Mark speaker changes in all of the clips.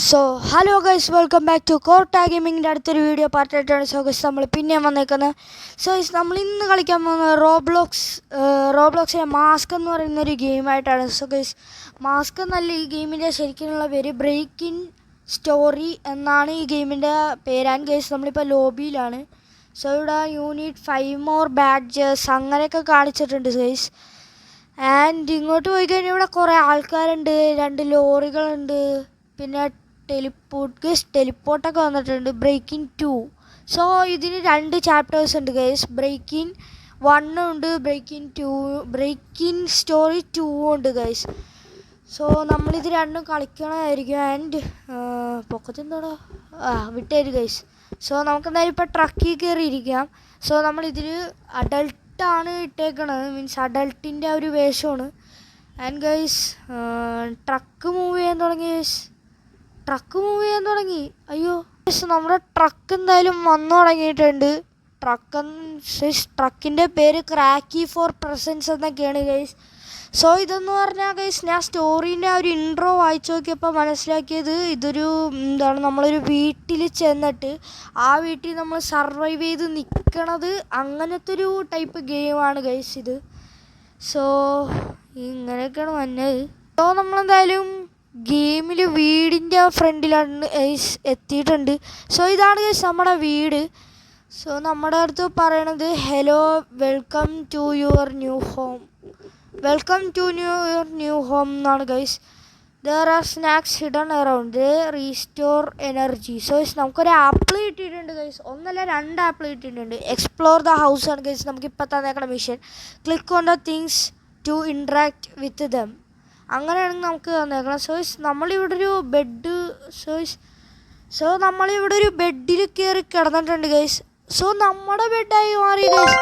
Speaker 1: So hello guys, welcome back to കോർട്ട ഗെയിമിങ്ങിൻ്റെ അടുത്തൊരു വീഡിയോ പാർട്ടായിട്ടാണ്. സോ ഗൈസ്, നമ്മൾ പിന്നെ വന്നേക്കുന്നത്. സോ ഗൈസ്, നമ്മൾ ഇന്ന് കളിക്കാൻ പോകുന്നത് റോബ്ലോക്സിലെ മാസ്ക് എന്ന് പറയുന്നൊരു ഗെയിമായിട്ടാണ്. സോ ഗൈസ്, മാസ്ക് എന്നല്ല ഈ ഗെയിമിൻ്റെ ശരിക്കുള്ള പേര്, ബ്രേക്ക് ഇൻ സ്റ്റോറി എന്നാണ് ഈ ഗെയിമിൻ്റെ പേര്. ആൻഡ് ഗൈസ്, നമ്മളിപ്പോൾ ലോബിയിലാണ്. സോ ഇവിടെ യൂണിറ്റ് 5 more ബാഡ്ജസ് അങ്ങനെയൊക്കെ കാണിച്ചിട്ടുണ്ട് ഗൈസ്. ആൻഡ് ഇങ്ങോട്ട് പോയി കഴിഞ്ഞാൽ ഇവിടെ കുറേ ആൾക്കാരുണ്ട്, 2 ലോറികളുണ്ട്, പിന്നെ ടെലിപ്പോർട്ടൊക്കെ വന്നിട്ടുണ്ട്. ബ്രേക്കിംഗ് 2. സോ ഇതിന് 2 ചാപ്റ്റേഴ്സ് ഉണ്ട് ഗൈസ്. ബ്രേക്കിംഗ് 1 ഉണ്ട്, ബ്രേക്കിംഗ് സ്റ്റോറി 2 ഉണ്ട് ഗൈസ്. സോ നമ്മളിത് രണ്ടും കളിക്കണമായിരിക്കും. ആൻഡ് പൊക്കത്തെന്താടാ വിട്ടേര് ഗൈസ്. സോ നമുക്കെന്തായാലും ഇപ്പോൾ ട്രക്കിൽ കയറിയിരിക്കാം. സോ നമ്മളിതിൽ അഡൾട്ടാണ് ഇട്ടേക്കണത്, മീൻസ് അഡൾട്ടിൻ്റെ ഒരു വേഷമാണ്. ആൻഡ് ഗൈസ്, ട്രക്ക് മൂവ് ചെയ്യാൻ തുടങ്ങി. അയ്യോ ഗൈസ്, നമ്മുടെ ട്രക്ക് എന്തായാലും വന്നു തുടങ്ങിയിട്ടുണ്ട്. ട്രക്കിൻ്റെ പേര് ക്രാക്കി ഫോർ പ്രസൻസ് എന്നൊക്കെയാണ് ഗൈസ്. സോ ഇതെന്ന് പറഞ്ഞാൽ ഗൈസ്, ഞാൻ സ്റ്റോറീൻ്റെ ഒരു ഇൻട്രോ വായിച്ചു നോക്കിയപ്പോൾ മനസ്സിലാക്കിയത് ഇതൊരു നമ്മളൊരു വീട്ടിൽ ചെന്നിട്ട് ആ വീട്ടിൽ നമ്മൾ സർവൈവ് ചെയ്ത് നിൽക്കണത്, അങ്ങനത്തെ ഒരു ടൈപ്പ് ഗെയിമാണ് ഗൈസ് ഇത്. സോ ഇങ്ങനെയൊക്കെയാണ് വന്നത്. സോ നമ്മളെന്തായാലും ഗെയിമിൽ വീടിൻ്റെ ഫ്രണ്ടിലാണ് എത്തിയിട്ടുണ്ട്. സോ ഇതാണ് ഗൈസ് നമ്മുടെ വീട്. സോ നമ്മുടെ അടുത്ത് പറയണത് hello, welcome to your new home എന്നാണ് guys. There are snacks hidden around, they restore energy. So നമുക്കൊരു ആപ്പിൾ കിട്ടിയിട്ടുണ്ട് ഗൈസ്. 1 അല്ല 2 ആപ്പിൾ കിട്ടിയിട്ടുണ്ട്. എക്സ്പ്ലോർ ദ ഹൗസ് ആണ് ഗൈസ് നമുക്കിപ്പോൾ തന്നേക്കണ mission. Click on the things to interact with them. അങ്ങനെയാണെങ്കിൽ നമുക്ക് തന്നേക്കണം. നമ്മളിവിടെ ഒരു ബെഡിൽ കയറി കിടന്നിട്ടുണ്ട് ഗൈസ്. സോ നമ്മുടെ ബെഡായി മാറി ഗൈസ്.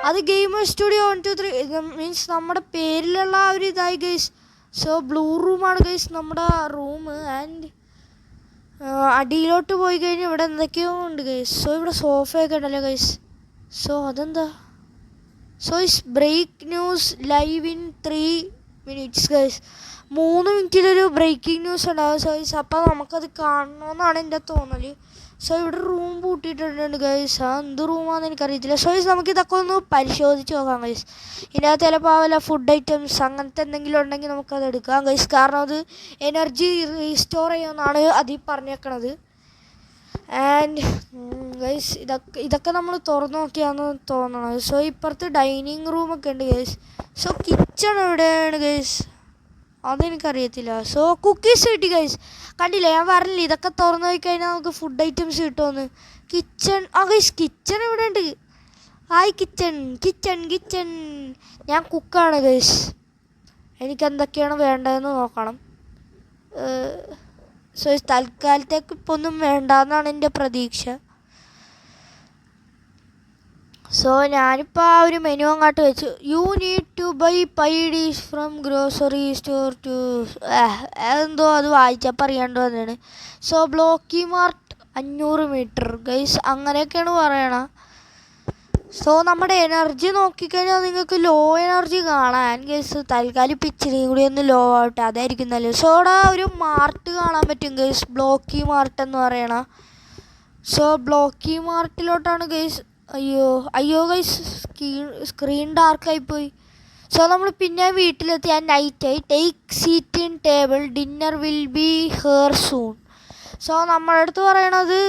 Speaker 1: അത് ഗെയിമർ സ്റ്റുഡിയോ 1 2 3 മീൻസ് നമ്മുടെ പേരിലുള്ള ആ ഒരു ഇതായി ഗൈസ്. സോ ബ്ലൂ റൂമാണ് ഗൈസ് നമ്മുടെ റൂം. ആൻഡ് അടിയിലോട്ട് പോയി കഴിഞ്ഞാൽ ഇവിടെ എന്തൊക്കെയോ ഉണ്ട് ഗൈസ്. സോ ഇവിടെ സോഫയൊക്കെ ഉണ്ടല്ലോ ഗൈസ്. സോ അതെന്താ? So break news live in 3 minutes guys. 3 മിനിറ്റിലൊരു ബ്രേക്കിംഗ് ന്യൂസ് ഉണ്ടാവും ഗൈസ്. അപ്പോൾ നമുക്കത് കാണണമെന്നാണ് എൻ്റെ തോന്നൽ. സോ ഇവിടെ റൂം പൂട്ടിയിട്ടുണ്ട് ഗൈസ്. എന്ത് റൂമാണെന്ന് എനിക്കറിയത്തില്ല. സോ നമുക്കിതൊക്കെ ഒന്ന് പരിശോധിച്ച് നോക്കാം ഗൈസ്. ഇതിനകത്ത് ചിലപ്പോൾ വല്ല ഫുഡ് ഐറ്റംസ് അങ്ങനത്തെ എന്തെങ്കിലും ഉണ്ടെങ്കിൽ നമുക്കത് എടുക്കാം ഗൈസ്. കാരണം അത് എനർജി റീസ്റ്റോർ ചെയ്യുമെന്നാണ് അതിൽ പറഞ്ഞേക്കണത്. ആൻഡ് ഗൈസ്, ഇതൊക്കെ നമ്മൾ തുറന്നു നോക്കിയാന്ന് തോന്നണത്. സോ ഇപ്പുറത്ത് ഡൈനിങ് റൂമൊക്കെ ഉണ്ട് ഗൈസ്. സോ കിച്ചൺ എവിടെയാണ് ഗൈസ്? അതെനിക്കറിയത്തില്ല. സോ കുക്കീസ് കിട്ടി ഗൈസ്. കണ്ടില്ലേ, ഞാൻ പറഞ്ഞില്ലേ ഇതൊക്കെ തുറന്നു പോയി കഴിഞ്ഞാൽ നമുക്ക് ഫുഡ് ഐറ്റംസ് കിട്ടുമെന്ന്. കിച്ചൺ ഗൈസ്, കിച്ചൺ ഇവിടെ ഉണ്ട്. Hi kitchen. ഞാൻ കുക്കാണ് ഗൈസ്. എനിക്കെന്തൊക്കെയാണ് വേണ്ടതെന്ന് നോക്കണം. സോ തൽക്കാലത്തേക്ക് ഇപ്പോൾ ഒന്നും വേണ്ടെന്നാണ് എൻ്റെ പ്രതീക്ഷ. സോ ഞാനിപ്പോൾ ആ ഒരു മെനു അങ്ങോട്ട് വെച്ചു. You need to buy 5 dish from grocery store to എന്തോ അത് വായിച്ചപ്പോൾ അറിയാണ്ട് വന്നതാണ്. സോ ബ്ലോക്കി മാർട്ട് 500 മീറ്റർ ഗൈസ്, അങ്ങനെയൊക്കെയാണ് പറയണ. സോ നമ്മുടെ എനർജി നോക്കിക്കഴിഞ്ഞാൽ നിങ്ങൾക്ക് ലോ എനർജി കാണാൻ ഗൈസ്. തൽക്കാലം പിച്ചിനെയും കൂടി ഒന്ന് ലോ ആവട്ടെ, അതായിരിക്കും നല്ലത്. സോ ഇവിടെ ഒരു മാർട്ട് കാണാൻ പറ്റും ഗൈസ്, ബ്ലോക്കി മാർട്ട് എന്ന് പറയണ. സോ ബ്ലോക്കി മാർട്ടിലോട്ടാണ് ഗൈസ്. അയ്യോ ഗൈസ്, സ്ക്രീൻ ഡാർക്കായിപ്പോയി. സോ നമ്മൾ പിന്നെ വീട്ടിലെത്തി. നൈറ്റായി. Take seat in table, dinner will be here soon. So നമ്മുടെ അടുത്ത് പറയണത്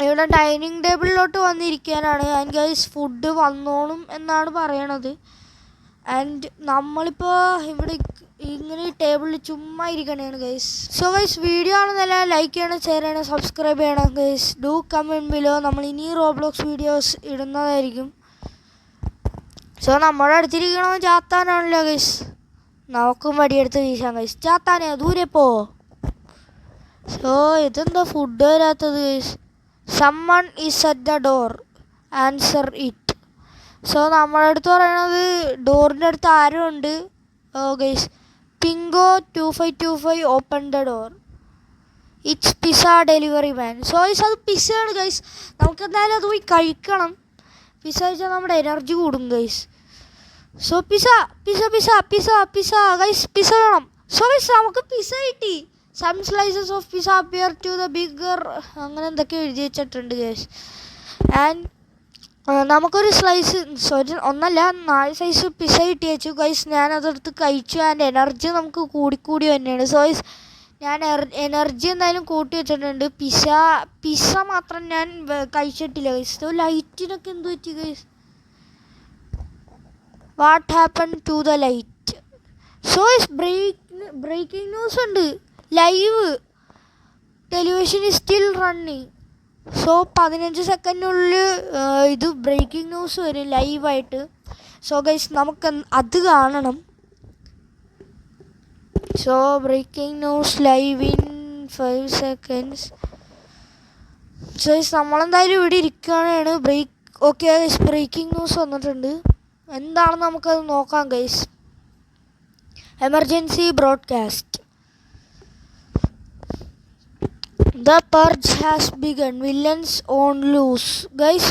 Speaker 1: ഇവിടെ ഡൈനിങ് ടേബിളിലോട്ട് വന്നിരിക്കാനാണ്. ആൻഡ് ഗൈസ്, ഫുഡ് വന്നോളും എന്നാണ് പറയണത്. ആൻഡ് നമ്മളിപ്പോൾ ഇവിടെ ഇങ്ങനെ ടേബിളിൽ ചുമ്മാ ഇരിക്കണേണ് ഗൈസ്. സോ ഗൈസ്, വീഡിയോ ആണെന്നല്ല ലൈക്ക് ചെയ്യണം, ഷെയർ ചെയ്യണം, സബ്സ്ക്രൈബ് ചെയ്യണം ഗൈസ്. Do comment below. നമ്മൾ ഇനി റോബ്ലോക്സ് വീഡിയോസ് ഇടുന്നതായിരിക്കും. സോ നമ്മുടെ അടുത്തിരിക്കണോ ചാത്താനാണല്ലോ ഗൈസ്. നമുക്കും വടിയെടുത്ത് വീശാം ഗൈസ്. ചാത്താനേ ദൂരെ പോ. സോ ഇതെന്താ ഫുഡ് വരാത്തത് guys? Someone is at the door, answer it. So നമ്മുടെ അടുത്ത് പറയണത് ഡോറിൻ്റെ അടുത്ത് ആരും ഉണ്ട്. ഗൈസ്, പിങ്കോ 2525 open the door. It's pizza delivery man. So അത് പിസ്സയാണ് ഗൈസ്. നമുക്കെന്തായാലും അത് പോയി കഴിക്കണം. പിസ്സ കഴിച്ചാൽ നമ്മുടെ എനർജി കൂടും guys. So pizza guys, pizza വേണം. സോ ഗൈസ്, നമുക്ക് പിസ്സ കിട്ടി. Some slices of pizza appear to the bigger, അങ്ങനെ എന്തൊക്കെ എഴുതി വെച്ചിട്ടുണ്ട് ഗൈസ്. ആൻഡ് നമുക്കൊരു സ്ലൈസ് ഒന്നല്ല 4 സൈസ് പിസ്സ കിട്ടി വെച്ചു ഗൈസ്. ഞാനതെടുത്ത് കഴിച്ചു. ആൻഡ് എനർജി നമുക്ക് കൂടിക്കൂടി തന്നെയാണ്. സോ ഗൈസ് ഞാൻ എനർജി എന്തായാലും കൂട്ടി വെച്ചിട്ടുണ്ട്. പിസ്സ മാത്രം ഞാൻ കഴിച്ചിട്ടില്ല ഗൈസ്. സോ ലൈറ്റിനൊക്കെ എന്ത് പറ്റി guys? What happen to the light? So guys breaking news ഉണ്ട്. Live television is still running. So 15 സെക്കൻഡിനുള്ളിൽ ഇത് ബ്രേക്കിംഗ് ന്യൂസ് വരും ലൈവായിട്ട്. സോ ഗൈസ് നമുക്ക് അത് കാണണം. So breaking news live in 5 seconds. So guys നമ്മളെന്തായാലും ഇവിടെ ഇരിക്കുകയാണ്. ഓക്കെ ഗൈസ്, ബ്രേക്കിംഗ് ന്യൂസ് വന്നിട്ടുണ്ട്. എന്താണെന്ന് നമുക്കത് നോക്കാം guys. Emergency broadcast. The purge has begun. Villains on loose. Guys,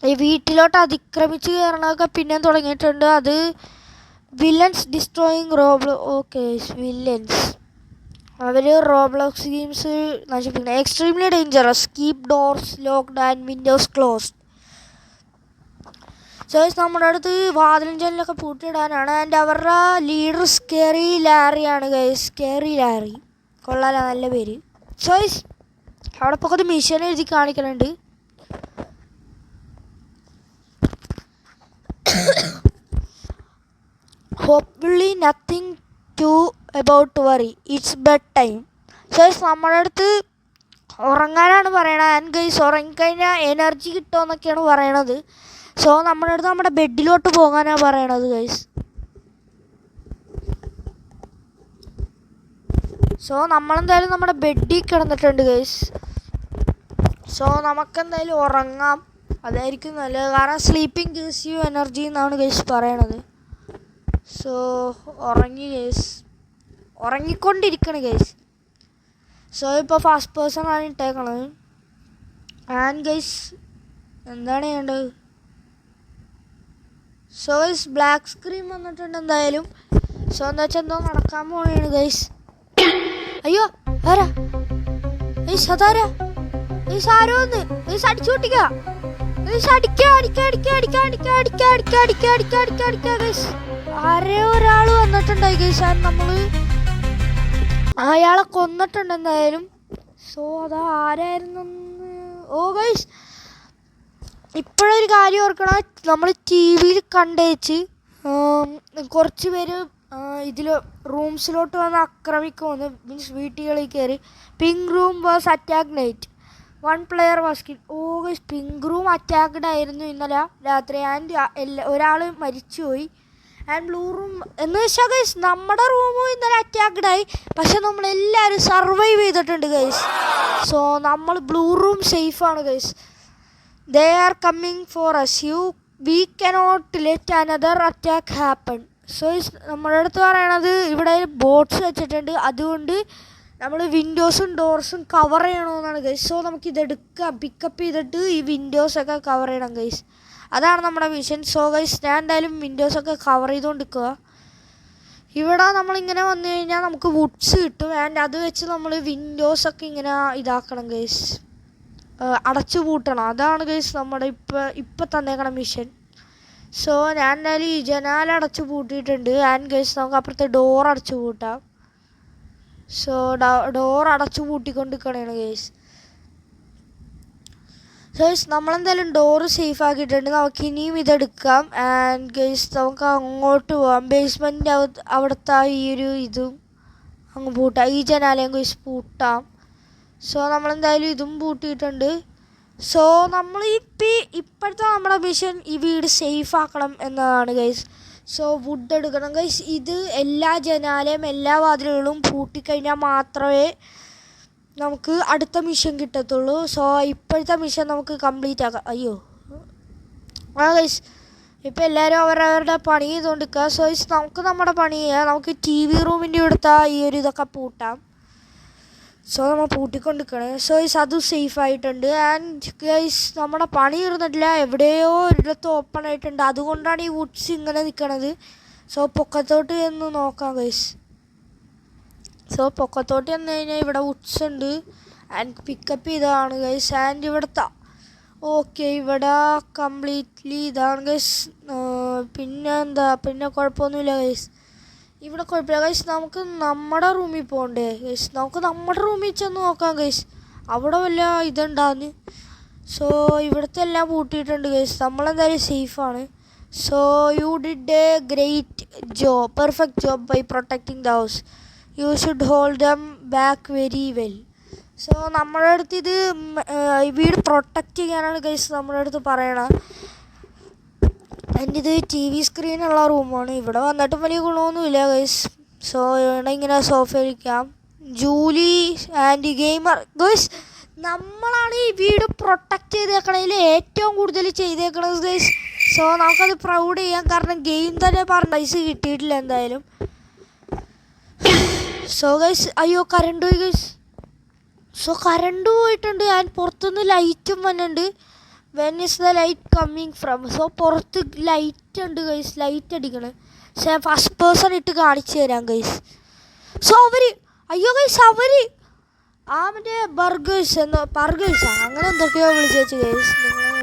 Speaker 1: ഈ വീട്ടിലോട്ട് അതിക്രമിച്ച് കയറണമൊക്കെ പിന്നെ തുടങ്ങിയിട്ടുണ്ട്. അത് വില്ലൻസ് ഡിസ്ട്രോയിങ് ഓക്കെ വില്ലൻസ് അവർ റോബ്ലോക്സ് ഗെയിംസ് നശിപ്പിക്കണം. Extremely dangerous. Keep doors locked and windows closed. So നമ്മുടെ അടുത്ത് വാതിലും ജനലൊക്കെ പൂട്ടിയിടാനാണ്. ആൻഡ് അവരുടെ ലീഡർ സ്കേറി ലാറിയാണ് ഗൈസ്. സ്കേറി ലാറി കൊള്ളാല, നല്ല പേര്. സോ അവിടെ ഇപ്പോൾ ഒരു മിഷൻ എഴുതി കാണിക്കുന്നുണ്ട്. Hopefully nothing to about to worry, it's bed time. So നമ്മുടെ അടുത്ത് ഉറങ്ങാനാണ് പറയണത്. ആൻഡ് ഗൈസ് ഉറങ്ങിക്കഴിഞ്ഞാൽ എനർജി കിട്ടുമെന്നൊക്കെയാണ് പറയണത്. സോ നമ്മുടെ അടുത്ത് നമ്മുടെ ബെഡിലോട്ട് പോകാനാണ് പറയണത് ഗൈസ്. സോ നമ്മളെന്തായാലും നമ്മുടെ ബെഡിൽ കിടന്നിട്ടുണ്ട് ഗൈസ്. സോ നമുക്കെന്തായാലും ഉറങ്ങാം, അതായിരിക്കും നല്ലത്. കാരണം സ്ലീപ്പിംഗ് ഗീവ്സ് യു എനർജി എന്നാണ് ഗൈസ് പറയണത്. സോ ഉറങ്ങി ഗൈസ്, ഉറങ്ങിക്കൊണ്ടിരിക്കണം ഗൈസ്. സോ ഇപ്പോൾ ഫസ്റ്റ് പേഴ്സൺ ആണ് ഇട്ടേക്കണത്. ആൻഡ് ഗൈസ് എന്താണ് ചെയ്യേണ്ടത്? സോ ഗൈസ് ബ്ലാക്ക് സ്ക്രീൻ വന്നിട്ടുണ്ട് എന്തായാലും. സോ എന്താ വെച്ചാൽ എന്തോ നടക്കാൻ പോവുകയാണ് ഗൈസ്. അയ്യോ ആരാ അതാരാ? ആരോന്ന് അടിച്ചു പൊട്ടിക്ക. ആരോ ഒരാൾ വന്നിട്ടുണ്ടായി ഗൈസ്. നമ്മള് അയാളെ കൊന്നിട്ടുണ്ട് എന്തായാലും. സോ അതാ ആരായിരുന്നു? ഓ ഗൈസ് ഇപ്പോഴൊരു കാര്യം ഓർക്കണം. നമ്മൾ ടി വിയിൽ കണ്ടേച്ച് കുറച്ച് പേര് ഇതിൽ റൂംസിലോട്ട് വന്ന് ആക്രമിക്കുമെന്ന്. മീൻസ് വീട്ടുകളിൽ കയറി. Pink room was attack night. 1 player was kill. Oh guys pink room attacked ആയിരുന്നു ഇന്നലെ രാത്രി. ആൻഡ് ഒരാൾ മരിച്ചുപോയി. ആൻഡ് ബ്ലൂ റൂം എന്ന് വെച്ചാൽ ഗൈസ് നമ്മുടെ റൂമും ഇന്നലെ അറ്റാക്ക്ഡായി. പക്ഷെ നമ്മളെല്ലാവരും സർവൈവ് ചെയ്തിട്ടുണ്ട് ഗൈസ്. സോ നമ്മൾ ബ്ലൂ റൂം സേഫാണ് guys. They are coming for us. We cannot let another attack happen. So നമ്മുടെ അടുത്ത് പറയണത് ഇവിടെ ബോട്ട്സ് വെച്ചിട്ടുണ്ട്, അതുകൊണ്ട് നമ്മൾ വിൻഡോസും ഡോർസും കവർ ചെയ്യണമെന്നാണ് ഗൈസ്. സോ നമുക്കിതെടുക്കാം, പിക്കപ്പ് ചെയ്തിട്ട് ഈ വിൻഡോസൊക്കെ കവർ ചെയ്യണം ഗൈസ്. അതാണ് നമ്മുടെ മിഷൻ. സോ ഗൈസ് ഞാൻ എന്തായാലും വിൻഡോസൊക്കെ കവർ ചെയ്തുകൊണ്ടിരിക്കുക. ഇവിടെ നമ്മളിങ്ങനെ വന്നു കഴിഞ്ഞാൽ നമുക്ക് വുഡ്സ് കിട്ടും. ആൻഡ് അത് വെച്ച് നമ്മൾ വിൻഡോസൊക്കെ ഇങ്ങനെ ഇതാക്കണം ഗൈസ്, അടച്ചു പൂട്ടണം. അതാണ് ഗൈസ് നമ്മുടെ ഇപ്പം തന്നേക്കണം മിഷൻ. സോ ഞാൻ എന്തായാലും ഈ ജനാല അടച്ചു പൂട്ടിയിട്ടുണ്ട്. ആൻഡ് ഗൈസ് നമുക്ക് അപ്പുറത്തെ ഡോർ അടച്ചു പൂട്ടാം. സോ ഡോർ അടച്ചു പൂട്ടിക്കൊണ്ടിരിക്കണേണ് ഗൈസ്. സോ ഗൈസ് നമ്മളെന്തായാലും ഡോറ് സേഫ് ആക്കിയിട്ടുണ്ട്. നമുക്ക് ഇനിയും ഇതെടുക്കാം. ആൻഡ് ഗൈസ് നമുക്ക് അങ്ങോട്ട് പോവാം. ബേസ്മെൻറ്റിൻ്റെ അവിടുത്തെ ഈ ഒരു ഇതും അങ്ങ് പൂട്ടാം. ഈ ജനാലയും ഗൈസ് പൂട്ടാം. സോ നമ്മളെന്തായാലും ഇതും പൂട്ടിയിട്ടുണ്ട്. സോ നമ്മൾ ഇപ്പോഴത്തെ നമ്മുടെ മിഷൻ ഈ വീട് സേഫ് ആക്കണം എന്നതാണ് ഗൈസ്. സോ വുഡ് എടുക്കണം ഗൈസ്. ഇത് എല്ലാ ജനാലയും എല്ലാ വാതിലുകളും പൂട്ടിക്കഴിഞ്ഞാൽ മാത്രമേ നമുക്ക് അടുത്ത മിഷൻ കിട്ടത്തുള്ളൂ. സോ ഇപ്പോഴത്തെ മിഷൻ നമുക്ക് കംപ്ലീറ്റ് ആക്കാം. അയ്യോ ഗൈസ് ഇപ്പോൾ എല്ലാവരും അവരവരുടെ പണി ചെയ്തുകൊണ്ടിരിക്കുക. സോ നമുക്ക് നമ്മുടെ പണി ചെയ്യാം. നമുക്ക് ടി വി റൂമിൻ്റെ അടുത്ത ഈ ഒരു ഇതൊക്കെ പൂട്ടാം. സോ നമ്മൾ പൂട്ടിക്കൊണ്ടിരിക്കണേ. സോ അത് സേഫായിട്ടുണ്ട്. ആൻഡ് ഗൈസ് നമ്മുടെ പണി തീർന്നിട്ടില്ല, എവിടെയോ ഒരിടത്ത് ഓപ്പൺ ആയിട്ടുണ്ട്. അതുകൊണ്ടാണ് ഈ വുഡ്സ് ഇങ്ങനെ നിൽക്കണത്. സോ പൊക്കത്തോട്ട് എന്ന് നോക്കാം ഗൈസ്. സോ പൊക്കത്തോട്ട് വന്നു കഴിഞ്ഞാൽ ഇവിടെ വുഡ്സ് ഉണ്ട് ആൻഡ് പിക്കപ്പ് ചെയ്തതാണ് ഗൈസ്. ആൻഡ് ഇവിടുത്തെ ഓക്കെ ഇവിടെ കംപ്ലീറ്റ്ലി ഇതാണ് ഗൈസ്. പിന്നെ എന്താ, പിന്നെ കുഴപ്പമൊന്നുമില്ല ഗൈസ്, ഇവിടെ കുഴപ്പമില്ല ഗൈസ്. നമുക്ക് നമ്മുടെ റൂമിൽ പോകണ്ടേ ഗൈസ്? നമുക്ക് നമ്മുടെ റൂമിൽ ചെന്ന് നോക്കാം ഗൈസ്, അവിടെ വല്ല ഇതുണ്ടാന്ന്. സോ ഇവിടുത്തെ എല്ലാം പൂട്ടിയിട്ടുണ്ട് ഗൈസ്, നമ്മളെന്തായാലും സേഫാണ്. So you did a great job, perfect job by protecting the house. You should hold them back very well. So നമ്മുടെ അടുത്ത് ഇത് വീട് പ്രൊട്ടക്റ്റ് ചെയ്യാനാണ് ഗൈസ് നമ്മുടെ അടുത്ത് പറയണത്. എൻ്റെ ഇത് ടി വി സ്ക്രീനുള്ള റൂമാണ്. ഇവിടെ വന്നിട്ടും വലിയ ഗുണമൊന്നുമില്ല ഗൈസ്. സോ ഇവിടെ ഇങ്ങനെ സോഫ ഇരിക്കാം. ജൂലി ആൻഡ് ഗെയിമർ ഗൈസ്, നമ്മളാണ് ഈ വീട് പ്രൊട്ടക്റ്റ് ചെയ്തേക്കണതിൽ ഏറ്റവും കൂടുതൽ ചെയ്തേക്കണത് ഗൈസ്. സോ നമുക്കത് പ്രൗഡ് ചെയ്യാം, കാരണം ഗെയിം തന്നെ പൈസ കിട്ടിയിട്ടില്ല എന്തായാലും. സോ ഗൈസ്, അയ്യോ കറണ്ട് പോയി ഗൈസ്. സോ കറണ്ട് പോയിട്ടുണ്ട് ആൻഡ് പുറത്തുനിന്ന് ലൈറ്റും വന്നിട്ടുണ്ട്. When is the light coming from? So പുറത്ത് ലൈറ്റ് ഉണ്ട് ഗൈസ്, ലൈറ്റ് അടിക്കണം. പക്ഷേ ഫസ്റ്റ് പേഴ്സൺ ഇട്ട് കാണിച്ചു തരാം ഗൈസ്. സോ അയ്യോ ഗൈസ്, മറ്റേ ബർഗേഴ്സാണ് അങ്ങനെ എന്തൊക്കെയോ വിളിച്ചു ഗൈസ്. നിങ്ങൾ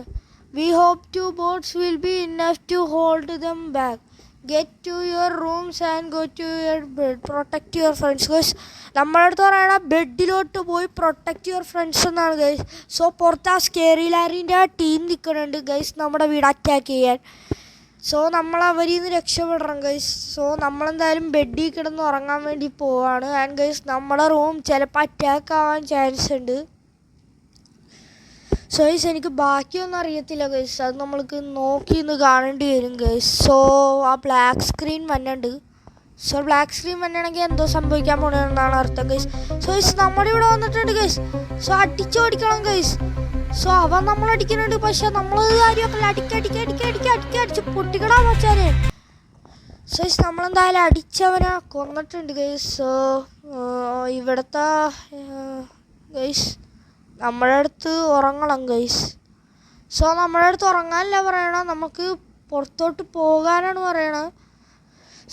Speaker 1: we hope to bots will be enough to hold them back. Get to your rooms and go to your bed. Protect your friends guys. നമ്മുടെ അടുത്ത് പറയണ ബെഡിലോട്ട് പോയി പ്രൊട്ടക്റ്റ് യുവർ ഫ്രണ്ട്സ് എന്നാണ് ഗൈസ്. സോ പുറത്ത് ആ സ്കേറി ലാരിൻ്റെ ടീം നിൽക്കുന്നുണ്ട് ഗൈസ് നമ്മുടെ വീട് അറ്റാക്ക് ചെയ്യാൻ. സോ നമ്മൾ അവരിൽ നിന്ന് രക്ഷപ്പെടണം ഗൈസ്. സോ നമ്മളെന്തായാലും ബെഡിൽ കിടന്ന് ഉറങ്ങാൻ വേണ്ടി പോവാണ്. ആൻഡ് ഗൈസ് നമ്മുടെ റൂം ചിലപ്പോൾ അറ്റാക്ക് ആവാൻ ചാൻസ് ഉണ്ട്. സോ ഗൈസ് എനിക്ക് ബാക്കിയൊന്നും അറിയത്തില്ല ഗൈസ്, അത് നമ്മൾക്ക് നോക്കി ഇന്ന് കാണേണ്ടി വരും ഗൈസ്. സോ ആ ബ്ലാക്ക് സ്ക്രീൻ വന്നുണ്ട്. സോ ബ്ലാക്ക് സ്ക്രീൻ വന്നിട്ടുണ്ടെങ്കിൽ എന്തോ സംഭവിക്കാൻ പോണെന്നാണ് അർത്ഥം ഗൈസ്. സോ ഗൈസ് നമ്മുടെ ഇവിടെ വന്നിട്ടുണ്ട് ഗൈസ്. സോ അടിച്ചോടിക്കണം ഗൈസ്. സോ അവൻ നമ്മളടിക്കുന്നുണ്ട്, പക്ഷെ നമ്മളത് കാര്യമൊക്കെ അടിച്ച് പൊട്ടിക്കടാൻ വെച്ചാല്. സോ ഗൈസ് നമ്മളെന്തായാലും അടിച്ചവനെ കൊന്നിട്ടുണ്ട് ഗൈസ്. സോ ഇവിടുത്തെ ഗൈസ് നമ്മുടെ അടുത്ത് ഉറങ്ങണം ഗൈസ്. സോ നമ്മുടെ അടുത്ത് ഉറങ്ങാനല്ല പറയണത്, നമുക്ക് പുറത്തോട്ട് പോകാനാണ് പറയണത്.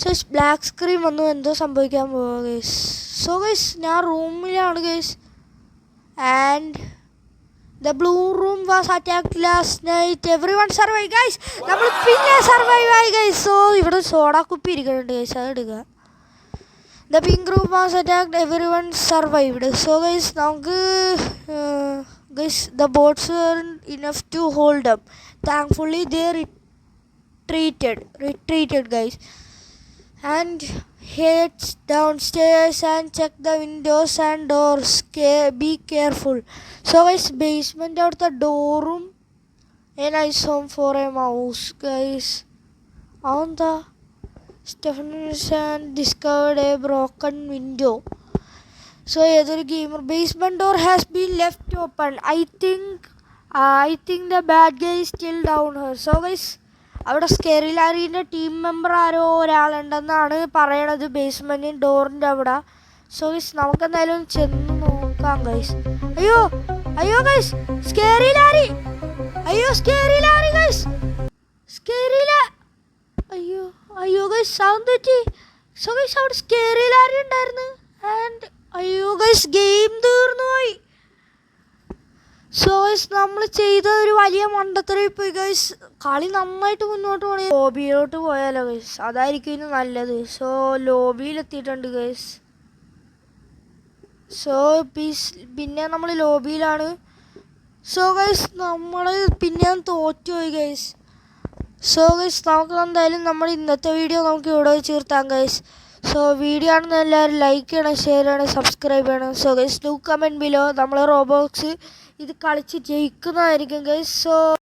Speaker 1: സോ ബ്ലാക്ക് സ്ക്രീൻ വന്നു, എന്തോ സംഭവിക്കാൻ പോവുക ഗൈസ്. സോ ഗൈസ് ഞാൻ റൂമിലാണ് guys. And the blue room was attacked last night. Everyone survive guys. നമ്മൾ പിന്നെ സർവൈവ് ആയി ഗൈസ്. സോ ഇവിടെ സോഡ കുപ്പി ഇരിക്കുന്നുണ്ട് ഗൈസ്, അത് എടുക്കുക. The pink room was attacked, everyone survived. So guys നമുക്ക് guys the bots were enough to hold up. Thankfully they retreated guys. And heads downstairs and check the windows and doors. Be careful. So guys basement avutte doorum a nice home for a mouse guys. On the Stephenson discovered a broken window. So other gamer, basement door has been left open. I think the bad guy is still down here. So guys അവിടെ scary ലാരിൻ്റെ team member ആരോ ഒരാളുണ്ടെന്നാണ് പറയണത് basement ഡോറിൻ്റെ അവിടെ. So guys നമുക്കെന്തായാലും ചെന്ന് നോക്കാം guys. അയ്യോ guys scary Larry guys, അയ്യോ ഗൈസ് സൗണ്ട് തെറ്റി. സോ ഗൈസ് അവിടെ സ്കേറി ലാരി ഉണ്ടായിരുന്നു. ആൻഡ് അയ്യോ ഗൈസ് ഗെയിം തീർന്നു പോയി. സോ ഗൈസ് നമ്മൾ ചെയ്ത ഒരു വലിയ മണ്ടത്തരം പോയി ഗൈസ്. കളി നന്നായിട്ട് മുന്നോട്ട് പോകണേ. ലോബിയിലോട്ട് പോയാലോ ഗൈസ്, അതായിരിക്കും ഇനി നല്ലത്. So ലോബിയിലെത്തിയിട്ടുണ്ട് guys. സോ പിന്നെ നമ്മൾ ലോബിയിലാണ്. സോ ഗൈസ് നമ്മൾ പിന്നെ തോറ്റുപോയി ഗൈസ്. സോ ഗൈസ് നമുക്ക് എന്തായാലും നമ്മൾ ഇന്നത്തെ വീഡിയോ നമുക്ക് ഇവിടെ വെച്ച് നിർത്താം ഗൈസ്. സോ വീഡിയോ ആണെന്ന് എല്ലാവരും ലൈക്ക് ചെയ്യണം, ഷെയർ ചെയ്യണം, സബ്സ്ക്രൈബ് ചെയ്യണം. So guys do comment below. നമ്മൾ റോബോക്സ് ഇത് കളിച്ച് ജയിക്കുന്നതായിരിക്കും ഗൈസ്. സോ